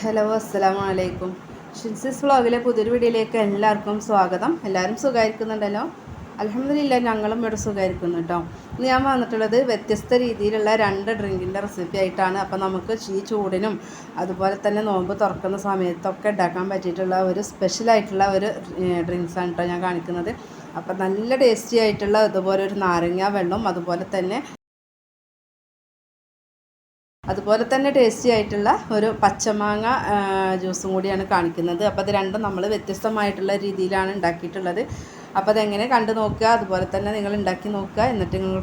Hello അസ്സലാമു അലൈക്കും. ഷിൻസിസ് വ്ളോഗിലെ പുതിയൊരു വീഡിയോയിലേക്ക് എല്ലാവർക്കും സ്വാഗതം. എല്ലാവരും സുഖമായിരിക്കുന്നുണ്ടല്ലോ? അൽഹംദുലില്ലാഹ് ഞങ്ങളും ഇവിടെ സുഖമായിരിക്കുന്നു കേട്ടോ. ഇന്ന് ഞാൻ വന്നിട്ടുള്ളത് വ്യത്യസ്ത രീതിയിലുള്ള 2 ഡ്രിങ്കിൻ്റെ റെസിപ്പി ആയിട്ടാണ്. അപ്പോൾ നമുക്ക് ഈ ചൂടിനും അതുപോലെ തന്നെ നോമ്പ് തുറക്കുന്ന സമയത്തൊക്കെ ഉണ്ടാക്കാൻ പറ്റിയിട്ടുള്ള ഒരു സ്പെഷ്യലായിട്ടുള്ള ഒരു ഡ്രിങ്ക്സാണ് കേട്ടോ ഞാൻ കാണിക്കുന്നത്. അപ്പോൾ നല്ല ടേസ്റ്റി ആയിട്ടുള്ള ഇതുപോലെ ഒരു നാരങ്ങ വെള്ളം അതുപോലെ തന്നെ ടേസ്റ്റി ആയിട്ടുള്ള ഒരു പച്ചമാങ്ങ ജ്യൂസും കൂടിയാണ് കാണിക്കുന്നത്. അപ്പോൾ അത് രണ്ടും നമ്മൾ വ്യത്യസ്തമായിട്ടുള്ള രീതിയിലാണ് ഉണ്ടാക്കിയിട്ടുള്ളത്. അപ്പോൾ അതെങ്ങനെ കണ്ടു നോക്കുക, അതുപോലെ തന്നെ നിങ്ങൾ ഉണ്ടാക്കി നോക്കുക, എന്നിട്ട് നിങ്ങൾ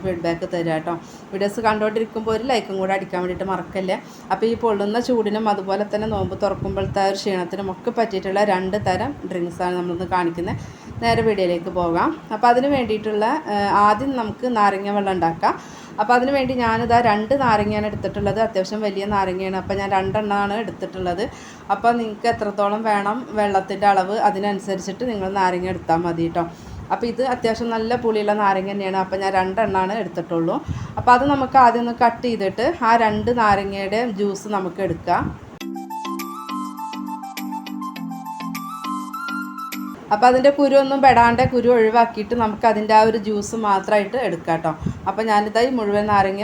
ഫീഡ്ബാക്ക് തരിക കേട്ടോ. വീഡിയോസ് കണ്ടുകൊണ്ടിരിക്കുമ്പോൾ ഒരു ലൈക്കും കൂടെ അടിക്കാൻ വേണ്ടിയിട്ട് മറക്കല്ലേ. അപ്പോൾ ഈ പൊള്ളുന്ന ചൂടിനും അതുപോലെ തന്നെ നോമ്പ് തുറക്കുമ്പോഴത്തെ ഒരു ക്ഷീണത്തിനും ഒക്കെ പറ്റിയിട്ടുള്ള 2 തരം ഡ്രിങ്ക്സാണ് നമ്മളിന്ന് കാണിക്കുന്നത്. നേരെ വീഡിയോയിലേക്ക് പോകാം. അപ്പോൾ അതിന് വേണ്ടിയിട്ടുള്ള ആദ്യം നമുക്ക് നാരങ്ങ വെള്ളം ഉണ്ടാക്കാം. അപ്പോൾ അതിന് വേണ്ടി ഞാനിതാ 2 നാരങ്ങയാണ് എടുത്തിട്ടുള്ളത്. അത്യാവശ്യം വലിയ നാരങ്ങയാണ്. അപ്പോൾ ഞാൻ 2 എണ്ണമാണ് എടുത്തിട്ടുള്ളത്. അപ്പോൾ നിങ്ങൾക്ക് എത്രത്തോളം വേണം വെള്ളത്തിൻ്റെ അളവ് അതിനനുസരിച്ചിട്ട് നിങ്ങൾ നാരങ്ങ എടുത്താൽ മതി കേട്ടോ. അപ്പോൾ ഇത് അത്യാവശ്യം നല്ല പുളിയുള്ള നാരങ്ങ തന്നെയാണ്. അപ്പോൾ ഞാൻ 2 എണ്ണമാണ് എടുത്തിട്ടുള്ളൂ. അപ്പോൾ അത് നമുക്ക് ആദ്യം ഒന്ന് കട്ട് ചെയ്തിട്ട് ആ 2 നാരങ്ങയുടെ ജ്യൂസ് നമുക്ക് എടുക്കാം. അപ്പോൾ അതിൻ്റെ കുരു ഒന്നും പെടാണ്ട് കുരു ഒഴിവാക്കിയിട്ട് നമുക്ക് അതിൻ്റെ ആ ഒരു ജ്യൂസ് മാത്രമായിട്ട് എടുക്കാം കേട്ടോ. അപ്പോൾ ഞാനിതായി മുഴുവൻ നാരങ്ങ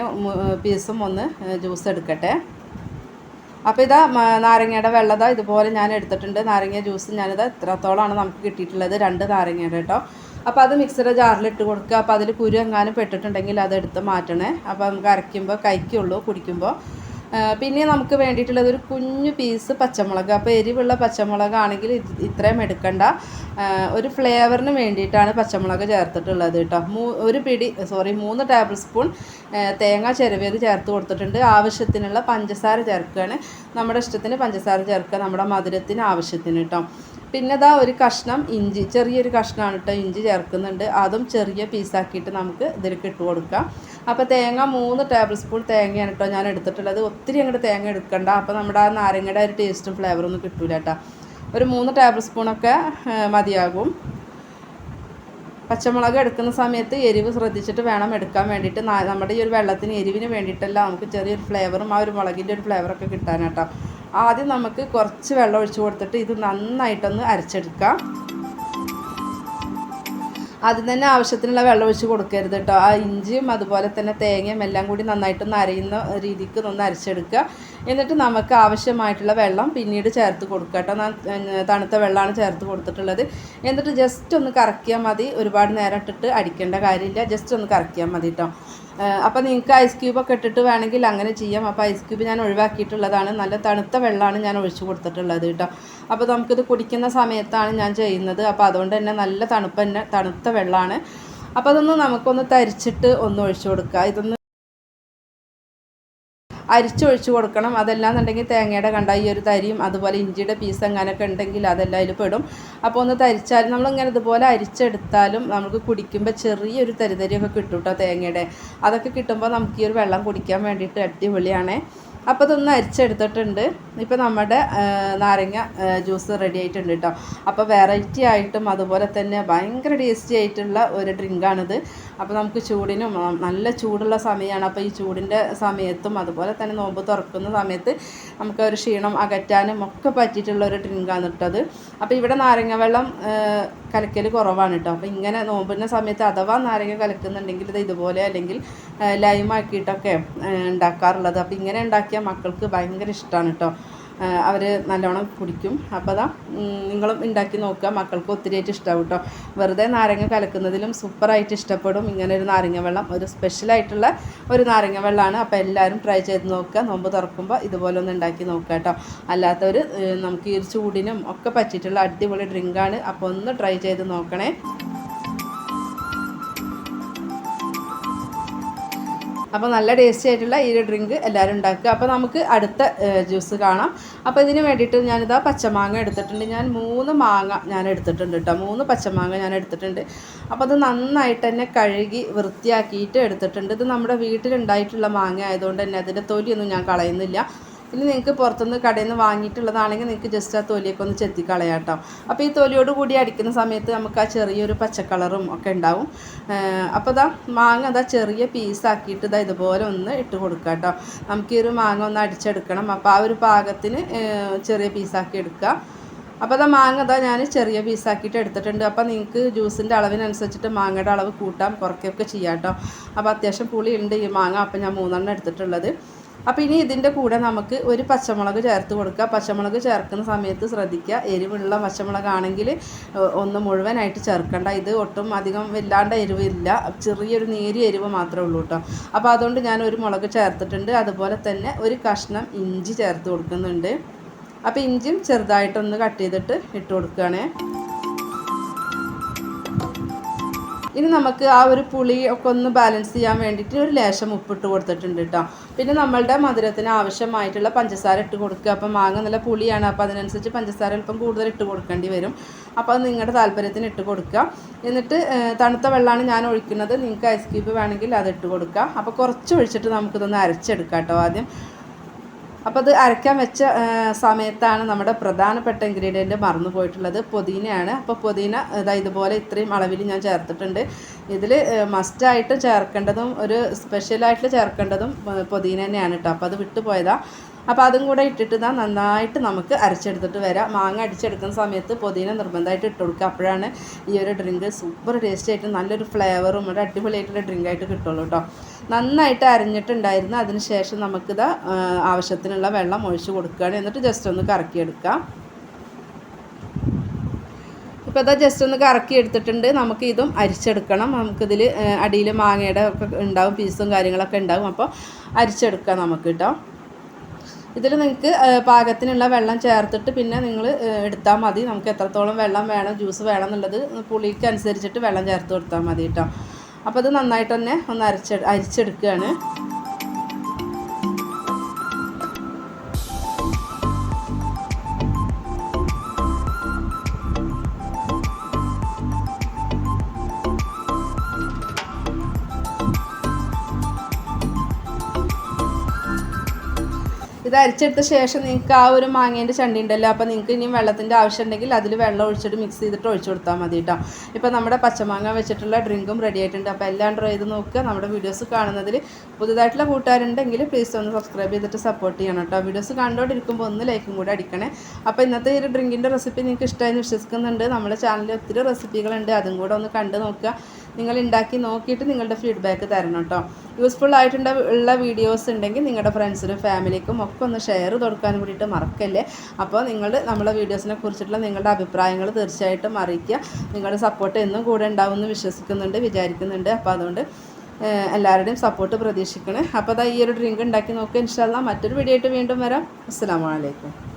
പീസും ഒന്ന് ജ്യൂസ് എടുക്കട്ടെ. അപ്പോൾ ഇതാ നാരങ്ങയുടെ വെള്ളത ഇതുപോലെ ഞാൻ എടുത്തിട്ടുണ്ട്. നാരങ്ങ ജ്യൂസ് ഞാനിതാ ഇത്രത്തോളമാണ് നമുക്ക് കിട്ടിയിട്ടുള്ളത്, 2 നാരങ്ങയുടെ കേട്ടോ. അപ്പോൾ അത് മിക്സിയുടെ ജാറിലിട്ട് കൊടുക്കുക. അപ്പോൾ അതിൽ കുരു എങ്ങാനും പെട്ടിട്ടുണ്ടെങ്കിൽ അതെടുത്ത് മാറ്റണേ. അപ്പോൾ നമുക്ക് അരയ്ക്കുമ്പോൾ കഴിക്കുള്ളൂ കുടിക്കുമ്പോൾ. പിന്നെ നമുക്ക് വേണ്ടിയിട്ടുള്ളത് ഒരു കുഞ്ഞു പീസ് പച്ചമുളക്. അപ്പോൾ എരിവുള്ള പച്ചമുളകാണെങ്കിൽ ഇത്രയും എടുക്കണ്ട. ഒരു ഫ്ലേവറിന് വേണ്ടിയിട്ടാണ് പച്ചമുളക് ചേർത്തിട്ടുള്ളത് കേട്ടോ. 3 ടേബിൾ സ്പൂൺ തേങ്ങ ചിരവിയത് ചേർത്ത് കൊടുത്തിട്ടുണ്ട്. ആവശ്യത്തിനുള്ള പഞ്ചസാര ചേർക്കുകയാണ്. നമ്മുടെ ഇഷ്ടത്തിന് പഞ്ചസാര ചേർക്കുക, നമ്മുടെ മധുരത്തിന് ആവശ്യത്തിന് കേട്ടോ. പിന്നെ ഇതാ ഒരു കഷ്ണം ഇഞ്ചി, ചെറിയൊരു കഷ്ണമാണ് കേട്ടോ ഇഞ്ചി ചേർക്കുന്നുണ്ട്. അതും ചെറിയ പീസാക്കിയിട്ട് നമുക്ക് ഇതിലേക്ക് ഇട്ട് കൊടുക്കാം. അപ്പോൾ തേങ്ങ 3 ടേബിൾ സ്പൂൺ തേങ്ങയാണ് കേട്ടോ ഞാൻ എടുത്തിട്ടുള്ളത്. ഒത്തിരി അങ്ങോട്ട് തേങ്ങ എടുക്കണ്ട. അപ്പോൾ നമ്മുടെ ആ നാരങ്ങയുടെ ഒരു ടേസ്റ്റും ഫ്ലേവറൊന്നും കിട്ടില്ല കേട്ടോ. ഒരു 3 ടേബിൾ സ്പൂണൊക്കെ മതിയാകും. പച്ചമുളക് എടുക്കുന്ന സമയത്ത് എരിവ് ശ്രദ്ധിച്ചിട്ട് വേണം എടുക്കാൻ വേണ്ടിയിട്ട്. നമ്മുടെ ഈ ഒരു വെള്ളത്തിന് എരിവിന് വേണ്ടിയിട്ടല്ല, നമുക്ക് ചെറിയൊരു ഫ്ലേവറും ആ ഒരു മുളകിൻ്റെ ഒരു ഫ്ലേവറൊക്കെ കിട്ടാനാട്ടോ. ആദ്യം നമുക്ക് കുറച്ച് വെള്ളം ഒഴിച്ച് കൊടുത്തിട്ട് ഇത് നന്നായിട്ടൊന്ന് അരച്ചെടുക്കാം. ആദ്യം തന്നെ ആവശ്യത്തിനുള്ള വെള്ളം ഒഴിച്ച് കൊടുക്കരുത് കേട്ടോ. ആ ഇഞ്ചിയും അതുപോലെ തന്നെ തേങ്ങയും എല്ലാം കൂടി നന്നായിട്ടൊന്ന് അരയുന്ന രീതിക്ക് ഒന്ന് അരച്ചെടുക്കുക. എന്നിട്ട് നമുക്ക് ആവശ്യമായിട്ടുള്ള വെള്ളം പിന്നീട് ചേർത്ത് കൊടുക്കുക കേട്ടോ. തണുത്ത വെള്ളമാണ് ചേർത്ത് കൊടുത്തിട്ടുള്ളത്. എന്നിട്ട് ജസ്റ്റ് ഒന്ന് കറക്കിയാൽ മതി. ഒരുപാട് നേരം ഇട്ടിട്ട് അടിക്കേണ്ട കാര്യമില്ല, ജസ്റ്റ് ഒന്ന് കറക്കിയാൽ മതി കേട്ടോ. അപ്പോൾ നിങ്ങൾക്ക് ഐസ് ക്യൂബൊക്കെ ഇട്ടിട്ട് വേണമെങ്കിൽ അങ്ങനെ ചെയ്യാം. അപ്പോൾ ഐസ് ക്യൂബ് ഞാൻ ഒഴിവാക്കിയിട്ടുള്ളതാണ്. നല്ല തണുത്ത വെള്ളമാണ് ഞാൻ ഒഴിച്ച് കൊടുത്തിട്ടുള്ളത് കേട്ടോ. അപ്പോൾ നമുക്കിത് കുടിക്കുന്ന സമയത്താണ് ഞാൻ ചെയ്യുന്നത്. അപ്പോൾ അതുകൊണ്ട് തന്നെ നല്ല തണുത്ത വെള്ളമാണ്. അപ്പോൾ അതൊന്ന് നമുക്കൊന്ന് തരിച്ചിട്ട് ഒന്ന് ഒഴിച്ചു കൊടുക്കുക. ഇതൊന്ന് അരിച്ചൊഴിച്ച് കൊടുക്കണം. അതെല്ലാന്നുണ്ടെങ്കിൽ തേങ്ങയുടെ കണ്ട ഈ ഒരു തരിയും അതുപോലെ ഇഞ്ചിയുടെ പീസ് എങ്ങനെയൊക്കെ ഉണ്ടെങ്കിൽ അതെല്ലാം അതിൽ പെടും. അപ്പോൾ ഒന്ന് തരിച്ചാൽ നമ്മളിങ്ങനെ ഇതുപോലെ അരിച്ചെടുത്താലും നമുക്ക് കുടിക്കുമ്പോൾ ചെറിയൊരു തരിതരിയൊക്കെ കിട്ടും കേട്ടോ തേങ്ങയുടെ. അതൊക്കെ കിട്ടുമ്പോൾ നമുക്ക് ഈ ഒരു വെള്ളം കുടിക്കാൻ വേണ്ടിയിട്ട് അടിപൊളിയാണ്. അപ്പോൾ ഇതൊന്ന് അരിച്ചെടുത്തിട്ടുണ്ട്. ഇപ്പോൾ നമ്മുടെ നാരങ്ങ ജ്യൂസ് റെഡി ആയിട്ടുണ്ട് കേട്ടോ. അപ്പോൾ വെറൈറ്റി ആയിട്ടും അതുപോലെ തന്നെ ഭയങ്കര ടേസ്റ്റി ആയിട്ടുള്ള ഒരു ഡ്രിങ്കാണിത്. അപ്പോൾ നമുക്ക് ചൂടിനും നല്ല ചൂടുള്ള സമയമാണ്. അപ്പോൾ ഈ ചൂടിൻ്റെ സമയത്തും അതുപോലെ തന്നെ നോമ്പ് തുറക്കുന്ന സമയത്ത് നമുക്ക് ഒരു ക്ഷീണം അകറ്റാനും ഒക്കെ പറ്റിയിട്ടുള്ള ഒരു ഡ്രിങ്കാണ് ഇട്ടത്. അപ്പോൾ ഇവിടെ നാരങ്ങ വെള്ളം കലക്കൽ കുറവാണ് കേട്ടോ. അപ്പോൾ ഇങ്ങനെ നോമ്പിൻ്റെ സമയത്ത് അഥവാ നാരങ്ങ കലക്കുന്നുണ്ടെങ്കിൽ ഇത് ഇതുപോലെ അല്ലെങ്കിൽ ലൈമാക്കിയിട്ടൊക്കെ ഉണ്ടാക്കാറുള്ളത്. അപ്പോൾ ഇങ്ങനെ ഉണ്ടാക്കിയാൽ മക്കൾക്ക് ഭയങ്കര ഇഷ്ടമാണ് കേട്ടോ. അവർ നല്ലോണം കുടിക്കും. അപ്പോൾ അതാ നിങ്ങളും ഉണ്ടാക്കി നോക്കുക, മക്കൾക്ക് ഒത്തിരിയായിട്ട് ഇഷ്ടമാവും കേട്ടോ. വെറുതെ നാരങ്ങ കലക്കുന്നതിലും സൂപ്പറായിട്ട് ഇഷ്ടപ്പെടും. ഇങ്ങനെ ഒരു നാരങ്ങ വെള്ളം ഒരു സ്പെഷ്യലായിട്ടുള്ള ഒരു നാരങ്ങ വെള്ളമാണ്. അപ്പോൾ എല്ലാവരും ട്രൈ ചെയ്ത് നോക്കുക. നോമ്പ് തുറക്കുമ്പോൾ ഇതുപോലെ ഒന്ന് ഉണ്ടാക്കി നോക്കുക കേട്ടോ. അല്ലാത്തവർ നമുക്ക് ഈ ചൂടിനും ഒക്കെ പറ്റിയിട്ടുള്ള അടിപൊളി ഡ്രിങ്കാണ്. അപ്പോൾ ഒന്ന് ട്രൈ ചെയ്ത് നോക്കണേ. അപ്പോൾ നല്ല ടേസ്റ്റി ആയിട്ടുള്ള ഈ ഒരു ഡ്രിങ്ക് എല്ലാവരും ഉണ്ടാക്കുക. അപ്പോൾ നമുക്ക് അടുത്ത ജ്യൂസ് കാണാം. അപ്പോൾ ഇതിന് വേണ്ടിയിട്ട് ഞാനിതാ പച്ചമാങ്ങ എടുത്തിട്ടുണ്ട്. ഞാൻ 3 മാങ്ങ ഞാൻ എടുത്തിട്ടുണ്ട് കേട്ടോ. 3 പച്ചമാങ്ങ ഞാൻ എടുത്തിട്ടുണ്ട്. അപ്പോൾ അത് നന്നായിട്ട് തന്നെ കഴുകി വൃത്തിയാക്കിയിട്ട് എടുത്തിട്ടുണ്ട്. ഇത് നമ്മുടെ വീട്ടിലുണ്ടായിട്ടുള്ള മാങ്ങ ആയതുകൊണ്ട് തന്നെ അതിൻ്റെ തൊലിയൊന്നും ഞാൻ കളയുന്നില്ല. ഇനി നിങ്ങൾക്ക് പുറത്തുനിന്ന് കടയിൽ നിന്ന് വാങ്ങിയിട്ടുള്ളതാണെങ്കിൽ നിങ്ങൾക്ക് ജസ്റ്റ് ആ തൊലിയൊക്കെ ഒന്ന് ചെത്തിക്കളയാം കേട്ടോ. അപ്പോൾ ഈ തൊലിയോട് കൂടി അടിക്കുന്ന സമയത്ത് നമുക്ക് ആ ചെറിയൊരു പച്ചക്കളറും ഒക്കെ ഉണ്ടാവും. അപ്പോൾ ഇതാ മാങ്ങ അതാ ചെറിയ പീസാക്കിയിട്ട് ഇതാ ഇതുപോലെ ഒന്ന് ഇട്ട് കൊടുക്കുക കേട്ടോ. നമുക്ക് ഈ ഒരു മാങ്ങ ഒന്ന് അടിച്ചെടുക്കണം. അപ്പോൾ ആ ഒരു പാകത്തിന് ചെറിയ പീസാക്കി എടുക്കുക. അപ്പോൾ അതാ മാങ്ങ അതാ ഞാൻ ചെറിയ പീസാക്കിയിട്ട് എടുത്തിട്ടുണ്ട്. അപ്പോൾ നിങ്ങൾക്ക് ജ്യൂസിൻ്റെ അളവിനനുസരിച്ചിട്ട് മാങ്ങയുടെ അളവ് കൂട്ടാം കുറയ്ക്കുകയൊക്കെ ചെയ്യാം കേട്ടോ. അപ്പോൾ അത്യാവശ്യം പുളി ഉണ്ട് ഈ മാങ്ങ. അപ്പോൾ ഞാൻ 3 എടുത്തിട്ടുള്ളത്. അപ്പോൾ ഇനി ഇതിൻ്റെ കൂടെ നമുക്ക് ഒരു പച്ചമുളക് ചേർത്ത് കൊടുക്കുക. പച്ചമുളക് ചേർക്കുന്ന സമയത്ത് ശ്രദ്ധിക്കുക, എരിവുള്ള പച്ചമുളകാണെങ്കിൽ ഒന്ന് മുഴുവനായിട്ട് ചേർക്കണ്ട. ഇത് ഒട്ടും അധികം വല്ലാണ്ട് എരിവില്ല, ചെറിയൊരു നേരിയ എരിവ് മാത്രമേ ഉള്ളൂ കേട്ടോ. അപ്പോൾ അതുകൊണ്ട് ഞാൻ ഒരു മുളക് ചേർത്തിട്ടുണ്ട്. അതുപോലെ തന്നെ ഒരു കഷ്ണം ഇഞ്ചി ചേർത്ത് കൊടുക്കുന്നുണ്ട്. അപ്പോൾ ഇഞ്ചിയും ചെറുതായിട്ടൊന്ന് കട്ട് ചെയ്തിട്ട് ഇട്ട് കൊടുക്കുകയാണ്. ഇനി നമുക്ക് ആ ഒരു പുളി ഒക്കെ ഒന്ന് ബാലൻസ് ചെയ്യാൻ വേണ്ടിയിട്ട് ഒരു ലേശം ഉപ്പിട്ട് കൊടുത്തിട്ടുണ്ട് കേട്ടോ. പിന്നെ നമ്മളുടെ മധുരത്തിന് ആവശ്യമായിട്ടുള്ള പഞ്ചസാര ഇട്ട് കൊടുക്കുക. അപ്പോൾ മാങ്ങ നല്ല പുളിയാണ്, അപ്പോൾ അതിനനുസരിച്ച് പഞ്ചസാര അല്പം കൂടുതൽ ഇട്ട് കൊടുക്കേണ്ടി വരും. അപ്പോൾ അത് നിങ്ങളുടെ താല്പര്യത്തിന് ഇട്ട് കൊടുക്കുക. എന്നിട്ട് തണുത്ത വെള്ളമാണ് ഞാൻ ഒഴിക്കുന്നത്. നിങ്ങൾക്ക് ഐസ് ക്യൂബ് വേണമെങ്കിൽ അത് ഇട്ട് കൊടുക്കുക. അപ്പോൾ കുറച്ച് ഒഴിച്ചിട്ട് നമുക്കിതൊന്ന് അരച്ചെടുക്കാം കേട്ടോ ആദ്യം. അപ്പോൾ അത് അരയ്ക്കാൻ വെച്ച സമയത്താണ് നമ്മുടെ പ്രധാനപ്പെട്ട ഇൻഗ്രീഡിയൻറ്റ് മറന്നു പോയിട്ടുള്ളത്, പുതിനയാണ്. അപ്പോൾ പുതിന ഇതുപോലെ ഇത്രയും അളവിൽ ഞാൻ ചേർത്തിട്ടുണ്ട്. ഇതിൽ മസ്റ്റായിട്ട് ചേർക്കേണ്ടതും ഒരു സ്പെഷ്യലായിട്ട് ചേർക്കേണ്ടതും പുതിന തന്നെയാണ് കേട്ടോ. അപ്പോൾ അത് വിട്ടുപോയതാണ്. അപ്പോൾ അതും കൂടെ ഇട്ടിട്ട് നന്നായിട്ട് നമുക്ക് അരച്ചെടുത്തിട്ട് വരാം. മാങ്ങ അടിച്ചെടുക്കുന്ന സമയത്ത് പുതിന നിർബന്ധമായിട്ട് ഇട്ട് കൊടുക്കുക. അപ്പോഴാണ് ഈ ഒരു ഡ്രിങ്ക് സൂപ്പർ ടേസ്റ്റ് ആയിട്ട് നല്ലൊരു ഫ്ലേവറും ഒരു അടിപൊളിയായിട്ടുള്ള ഡ്രിങ്കായിട്ട് കിട്ടുള്ളൂ കേട്ടോ. നന്നായിട്ട് അരിഞ്ഞിട്ടുണ്ടായിരുന്നു. അതിന് ശേഷം നമുക്കിത് ആവശ്യത്തിനുള്ള വെള്ളം ഒഴിച്ച് കൊടുക്കുകയാണ്. എന്നിട്ട് ജസ്റ്റ് ഒന്ന് കറക്കിയെടുക്കാം. ഇപ്പോൾ ഇതാ ജസ്റ്റ് ഒന്ന് കറക്കി എടുത്തിട്ടുണ്ട്. നമുക്ക് ഇതും അരിച്ചെടുക്കണം. നമുക്കിതിൽ അടിയിൽ മാങ്ങയുടെ ഒക്കെ ഉണ്ടാവും, പീസും കാര്യങ്ങളൊക്കെ ഉണ്ടാവും. അപ്പോൾ അരിച്ചെടുക്കാം നമുക്ക് കേട്ടോ. ഇതിൽ നിങ്ങൾക്ക് പാകത്തിനുള്ള വെള്ളം ചേർത്തിട്ട് പിന്നെ നിങ്ങൾ എടുത്താൽ മതി. നമുക്ക് എത്രത്തോളം വെള്ളം വേണം, ജ്യൂസ് വേണം എന്നുള്ളത് പുളിക്ക് അനുസരിച്ചിട്ട് വെള്ളം ചേർത്ത് കൊടുത്താൽ മതി കേട്ടോ. അപ്പോൾ അത് നന്നായിട്ട് തന്നെ ഒന്ന് അരിച്ചെടുക്കുകയാണ്. ഇത് അരിച്ചെടുത്ത ശേഷം നിങ്ങൾക്ക് ആ ഒരു മാങ്ങേൻ്റെ ചണ്ടി ഉണ്ടല്ലോ, അപ്പോൾ നിങ്ങൾക്ക് ഇനിയും വെള്ളത്തിൻ്റെ ആവശ്യം ഉണ്ടെങ്കിൽ അതിൽ വെള്ളം ഒഴിച്ചിട്ട് മിക്സ് ചെയ്തിട്ട് ഒഴിച്ചു കൊടുത്താൽ മതി കേട്ടോ. ഇപ്പോൾ നമ്മുടെ പച്ചമാങ്ങ വെച്ചിട്ടുള്ള ഡ്രിങ്കും റെഡി ആയിട്ടുണ്ട്. അപ്പോൾ എല്ലാം ട്രൈ ചെയ്ത് നോക്കുക. നമ്മുടെ വീഡിയോസ് കാണുന്നതിൽ പുതുതായിട്ടുള്ള കൂട്ടുകാരുണ്ടെങ്കിൽ പ്ലീസ് ഒന്ന് സബ്സ്ക്രൈബ് ചെയ്തിട്ട് സപ്പോർട്ട് ചെയ്യണം കേട്ടോ. വീഡിയോസ് കണ്ടുകൊണ്ടിരിക്കുമ്പോൾ ഒന്ന് ലൈക്കും കൂടെ അടിക്കണേ. അപ്പോൾ ഇന്നത്തെ ഈ ഒരു ഡ്രിങ്കിൻ്റെ റെസിപ്പി നിങ്ങൾക്ക് ഇഷ്ടമായെന്ന് വിശ്വസിക്കുന്നുണ്ട്. നമ്മുടെ ചാനലിൽ ഒത്തിരി റെസിപ്പികളുണ്ട്, അതും കൂടെ ഒന്ന് കണ്ടു നോക്കുക. നിങ്ങൾ ഉണ്ടാക്കി നോക്കിയിട്ട് നിങ്ങളുടെ ഫീഡ്ബാക്ക് തരണം കേട്ടോ. യൂസ്ഫുൾ ആയിട്ടുള്ള വീഡിയോസ് ഉണ്ടെങ്കിൽ നിങ്ങളുടെ ഫ്രണ്ട്സിനും ഫാമിലിക്കും ഒക്കെ ഒന്ന് ഷെയർ കൊടുക്കാൻ വേണ്ടിയിട്ട് മറക്കല്ലേ. അപ്പോൾ നമ്മളെ വീഡിയോസിനെ കുറിച്ചിട്ടുള്ള നിങ്ങളുടെ അഭിപ്രായങ്ങൾ തീർച്ചയായിട്ടും അറിയിക്കുക. നിങ്ങളുടെ സപ്പോർട്ട് എന്നും കൂടെ ഉണ്ടാവുമെന്ന് വിചാരിക്കുന്നുണ്ട്. അപ്പോൾ അതുകൊണ്ട് എല്ലാവരുടെയും സപ്പോർട്ട് പ്രതീക്ഷിക്കണേ. അപ്പോൾ ഈ ഒരു ഡ്രിങ്ക് ഉണ്ടാക്കി നോക്കുക. ഇൻഷാ അല്ലാഹ് മറ്റൊരു വീഡിയോ ആയിട്ട് വീണ്ടും വരാം. അസ്സലാമു അലൈക്കും.